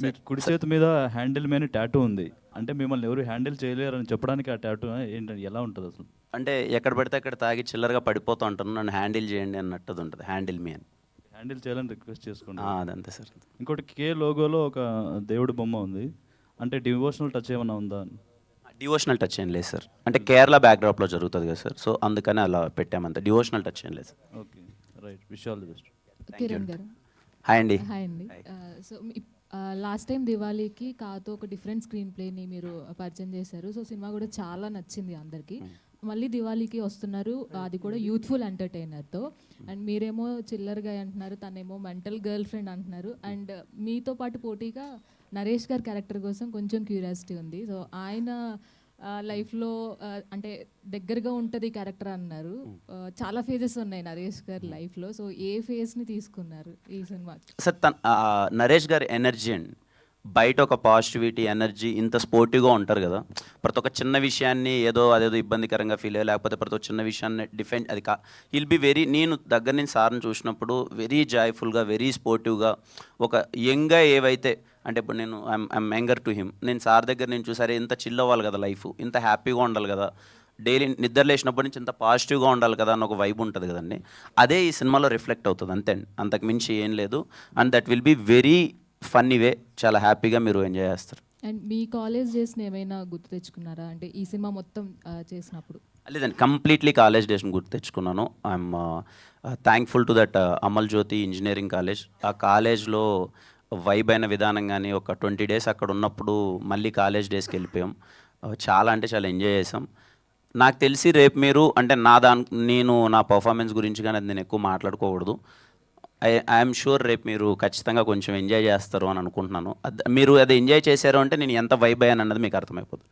మీ కుడి చేతి మీద హ్యాండిల్ మీద టాటూ ఉంది. అంటే మిమ్మల్ని ఎవరు హ్యాండిల్ చేయలేరని చెప్పడానికి ఆ టాటూ ఏంటంటే ఎలా ఉంటుంది అసలు? అంటే ఎక్కడ పడితే అక్కడ తాగి చిల్లరగా పడిపోతూ ఉంటాను, నన్ను హ్యాండిల్ చేయండి అన్నట్టుది ఉంటుంది, హ్యాండిల్ మీ అని. హ్యాండిల్ చేయాలని రిక్వెస్ట్ చేసుకోండి. అదంతే సార్. ఇంకోటి కే లోగోలో ఒక దేవుడి బొమ్మ ఉంది. అంటే డివోషనల్ టచ్ ఏమైనా ఉందా అని? డివోషనల్ టచ్ ఏం లేదు సార్. అంటే కేరళ బ్యాక్డ్రాప్లో జరుగుతుంది కదా సార్, సో అందుకని అలా పెట్టామంతే. డివోషనల్ టచ్ ఏం లేదు sir. Okay, right. Wish all the best. Kiran గారు. హాయ్ అండి. హాయ్ అండి. సో లాస్ట్ టైం దివాళీకి కాతో ఒక డిఫరెంట్ స్క్రీన్ ప్లేని మీరు పరిచయం చేశారు. సో సినిమా కూడా చాలా నచ్చింది అందరికీ. మళ్ళీ దివాళీకి వస్తున్నారు, అది కూడా యూత్ఫుల్ ఎంటర్టైనర్తో. అండ్ మీరేమో చిల్లర్గా అంటున్నారు, తనేమో మెంటల్ గర్ల్ ఫ్రెండ్ అంటున్నారు. అండ్ మీతో పాటు పోటీగా నరేష్ గారి క్యారెక్టర్ కోసం కొంచెం క్యూరియాసిటీ ఉంది. సో ఆయన లైఫ్లో అంటే దగ్గరగా ఉంటుంది క్యారెక్టర్ అన్నారు. చాలా ఫేజెస్ ఉన్నాయి నరేష్ గారి లైఫ్లో. సో ఏ ఫేజ్ని తీసుకున్నారు ఈ సినిమా? సార్ నరేష్ గారి ఎనర్జీ అండి, బయట ఒక పాజిటివిటీ ఎనర్జీ, ఇంత స్పోర్టివ్గా ఉంటారు కదా. ప్రతి ఒక్క చిన్న విషయాన్ని అదేదో ఇబ్బందికరంగా ఫీల్ అయ్యే, లేకపోతే ప్రతి ఒక్క చిన్న విషయాన్ని డిఫెండ్ అది విల్ బి వెరీ, నేను దగ్గర నుంచి సార్ని చూసినప్పుడు వెరీ జాయ్ఫుల్గా, వెరీ స్పోర్టివ్గా, ఒక యంగ్గా ఏవైతే అంటే ఇప్పుడు నేను ఐఎమ్ యంగర్ టు హిమ్, నేను సార్ దగ్గర నేను చూసారే ఇంత చిల్ అవ్వాలి కదా లైఫ్, ఇంత హ్యాపీగా ఉండాలి కదా, డైలీ నిద్ర లేచినప్పటి నుంచి ఇంత పాజిటివ్గా ఉండాలి కదా అని ఒక వైబ్ ఉంటుంది కదండి. అదే ఈ సినిమాలో రిఫ్లెక్ట్ అవుతుంది, అంతే అండి, అంతకు మించి ఏం లేదు. And that will be very funny వే, చాలా హ్యాపీగా మీరు ఎంజాయ్ చేస్తారు. అండ్ మీ కాలేజ్ డేస్ని ఏమైనా గుర్తు తెచ్చుకున్నారా అంటే ఈ సినిమా మొత్తం చేసినప్పుడు? లేదండి, కంప్లీట్లీ కాలేజ్ డేస్ని గుర్తు తెచ్చుకున్నాను. I'm thankful to that Amal Jyothi engineering college. ఆ కాలేజ్లో వైబ్ అయిన విధానం కానీ, ఒక 20 days అక్కడ ఉన్నప్పుడు మళ్ళీ కాలేజ్ డేస్కి వెళ్ళిపోయాం. చాలా అంటే చాలా ఎంజాయ్ చేసాం. నాకు తెలిసి రేపు మీరు అంటే నేను నా పర్ఫార్మెన్స్ గురించి కానీ అది నేను ఎక్కువ మాట్లాడుకోకూడదు. ఐఎమ్ షూర్ రేపు మీరు ఖచ్చితంగా కొంచెం ఎంజాయ్ చేస్తారు అని అనుకుంటున్నాను. మీరు అది ఎంజాయ్ చేశారు అంటే నేను ఎంత వైబ్ అయ్యాను అన్నది మీకు అర్థమైపోతుంది.